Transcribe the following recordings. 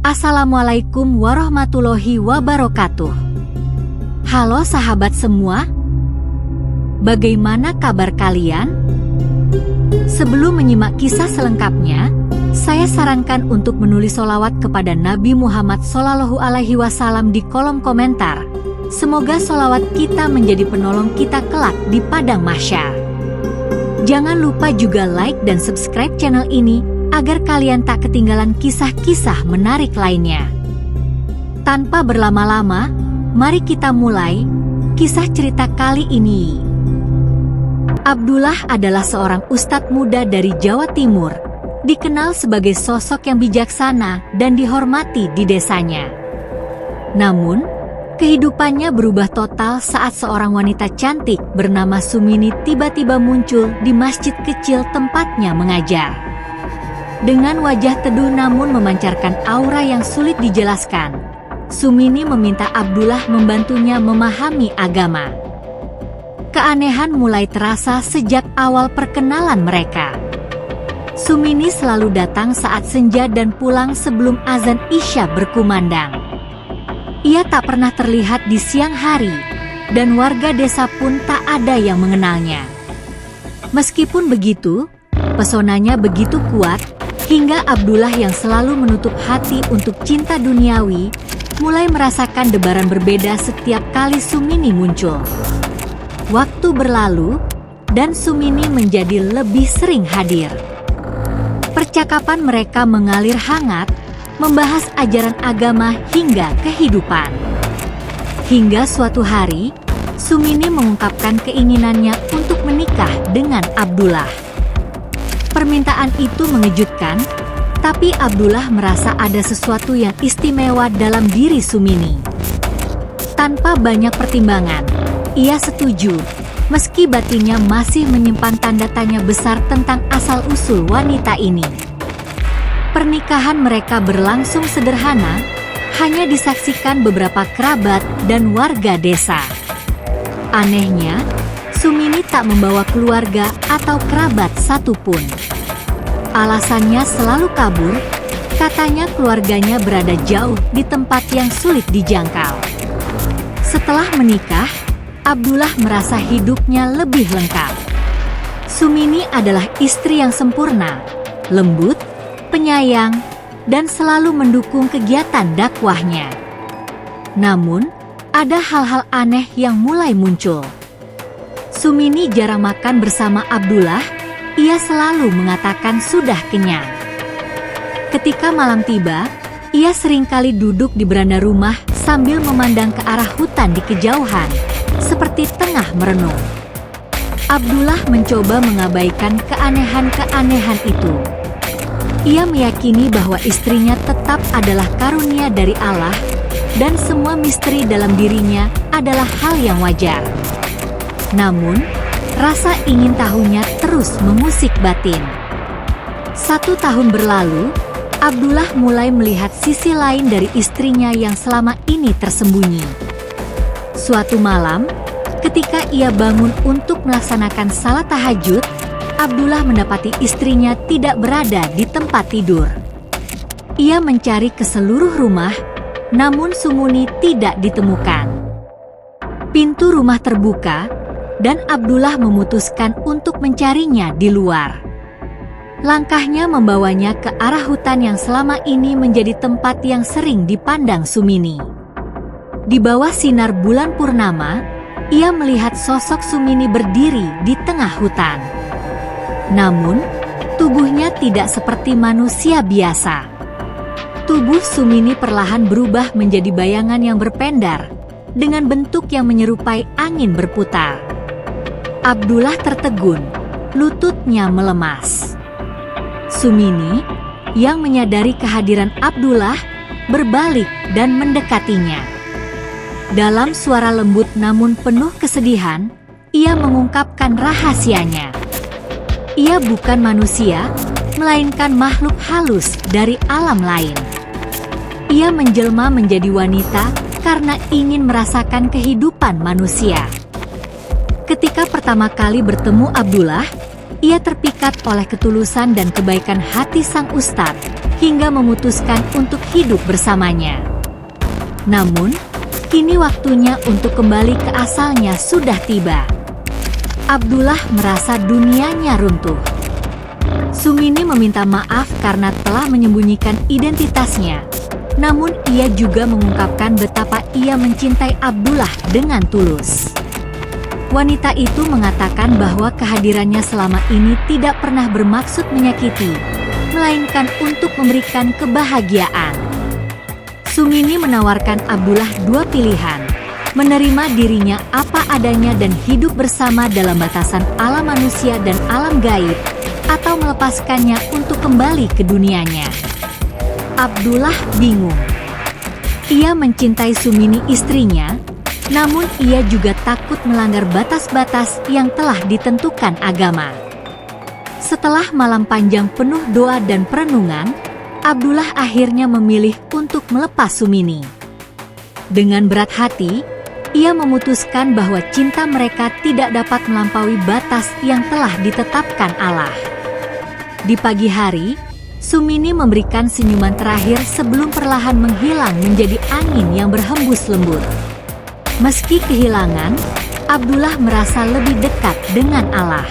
Assalamualaikum warahmatullahi wabarakatuh. Halo sahabat semua, bagaimana kabar kalian? Sebelum menyimak kisah selengkapnya, saya sarankan untuk menulis sholawat kepada Nabi Muhammad SAW di kolom komentar. Semoga sholawat kita menjadi penolong kita kelak di padang mahsyar. Jangan lupa juga like dan subscribe channel ini, agar kalian tak ketinggalan kisah-kisah menarik lainnya. Tanpa berlama-lama, mari kita mulai kisah cerita kali ini. Abdullah adalah seorang ustadz muda dari Jawa Timur, dikenal sebagai sosok yang bijaksana dan dihormati di desanya. Namun, kehidupannya berubah total saat seorang wanita cantik bernama Sumini tiba-tiba muncul di masjid kecil tempatnya mengajar. Dengan wajah teduh namun memancarkan aura yang sulit dijelaskan, Sumini meminta Abdullah membantunya memahami agama. Keanehan mulai terasa sejak awal perkenalan mereka. Sumini selalu datang saat senja dan pulang sebelum azan Isya berkumandang. Ia tak pernah terlihat di siang hari, dan warga desa pun tak ada yang mengenalnya. Meskipun begitu, pesonanya begitu kuat, hingga Abdullah yang selalu menutup hati untuk cinta duniawi, mulai merasakan debaran berbeda setiap kali Sumini muncul. Waktu berlalu, dan Sumini menjadi lebih sering hadir. Percakapan mereka mengalir hangat, membahas ajaran agama hingga kehidupan. Hingga suatu hari, Sumini mengungkapkan keinginannya untuk menikah dengan Abdullah. Permintaan itu mengejutkan, tapi Abdullah merasa ada sesuatu yang istimewa dalam diri Sumini. Tanpa banyak pertimbangan, ia setuju, meski batinnya masih menyimpan tanda tanya besar tentang asal-usul wanita ini. Pernikahan mereka berlangsung sederhana, hanya disaksikan beberapa kerabat dan warga desa. Anehnya, Sumini tak membawa keluarga atau kerabat satupun. Alasannya selalu kabur, katanya keluarganya berada jauh di tempat yang sulit dijangkau. Setelah menikah, Abdullah merasa hidupnya lebih lengkap. Sumini adalah istri yang sempurna, lembut, penyayang, dan selalu mendukung kegiatan dakwahnya. Namun, ada hal-hal aneh yang mulai muncul. Sumini jarang makan bersama Abdullah. Ia selalu mengatakan sudah kenyang. Ketika malam tiba, ia seringkali duduk di beranda rumah sambil memandang ke arah hutan di kejauhan, seperti tengah merenung. Abdullah mencoba mengabaikan keanehan-keanehan itu. Ia meyakini bahwa istrinya tetap adalah karunia dari Allah, dan semua misteri dalam dirinya adalah hal yang wajar. Namun, rasa ingin tahunya terus mengusik batin. 1 tahun berlalu, Abdullah mulai melihat sisi lain dari istrinya yang selama ini tersembunyi. Suatu malam, ketika ia bangun untuk melaksanakan salat tahajud, Abdullah mendapati istrinya tidak berada di tempat tidur. Ia mencari ke seluruh rumah, namun Sumini tidak ditemukan. Pintu rumah terbuka, dan Abdullah memutuskan untuk mencarinya di luar. Langkahnya membawanya ke arah hutan yang selama ini menjadi tempat yang sering dipandang Sumini. Di bawah sinar bulan purnama, ia melihat sosok Sumini berdiri di tengah hutan. Namun, tubuhnya tidak seperti manusia biasa. Tubuh Sumini perlahan berubah menjadi bayangan yang berpendar, dengan bentuk yang menyerupai angin berputar. Abdullah tertegun, lututnya melemas. Sumini, yang menyadari kehadiran Abdullah, berbalik dan mendekatinya. Dalam suara lembut namun penuh kesedihan, ia mengungkapkan rahasianya. Ia bukan manusia, melainkan makhluk halus dari alam lain. Ia menjelma menjadi wanita karena ingin merasakan kehidupan manusia. Ketika pertama kali bertemu Abdullah, ia terpikat oleh ketulusan dan kebaikan hati sang ustadz, hingga memutuskan untuk hidup bersamanya. Namun, kini waktunya untuk kembali ke asalnya sudah tiba. Abdullah merasa dunianya runtuh. Sumini meminta maaf karena telah menyembunyikan identitasnya. Namun ia juga mengungkapkan betapa ia mencintai Abdullah dengan tulus. Wanita itu mengatakan bahwa kehadirannya selama ini tidak pernah bermaksud menyakiti, melainkan untuk memberikan kebahagiaan. Sumini menawarkan Abdullah dua pilihan, menerima dirinya apa adanya dan hidup bersama dalam batasan alam manusia dan alam gaib, atau melepaskannya untuk kembali ke dunianya. Abdullah bingung. Ia mencintai Sumini istrinya, namun ia juga takut melanggar batas-batas yang telah ditentukan agama. Setelah malam panjang penuh doa dan perenungan, Abdullah akhirnya memilih untuk melepas Sumini. Dengan berat hati, ia memutuskan bahwa cinta mereka tidak dapat melampaui batas yang telah ditetapkan Allah. Di pagi hari, Sumini memberikan senyuman terakhir sebelum perlahan menghilang menjadi angin yang berhembus lembut. Meski kehilangan, Abdullah merasa lebih dekat dengan Allah.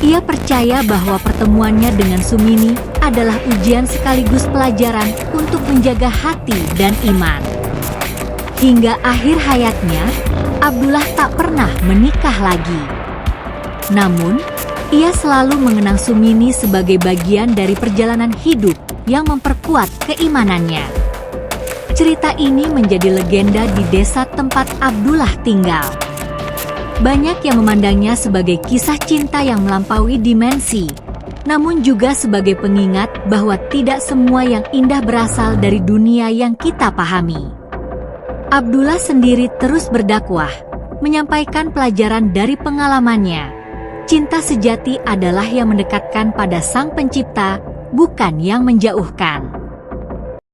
Ia percaya bahwa pertemuannya dengan Sumini adalah ujian sekaligus pelajaran untuk menjaga hati dan iman. Hingga akhir hayatnya, Abdullah tak pernah menikah lagi. Namun, ia selalu mengenang Sumini sebagai bagian dari perjalanan hidup yang memperkuat keimanannya. Cerita ini menjadi legenda di desa tempat Abdullah tinggal. Banyak yang memandangnya sebagai kisah cinta yang melampaui dimensi, namun juga sebagai pengingat bahwa tidak semua yang indah berasal dari dunia yang kita pahami. Abdullah sendiri terus berdakwah, menyampaikan pelajaran dari pengalamannya. Cinta sejati adalah yang mendekatkan pada Sang Pencipta, bukan yang menjauhkan.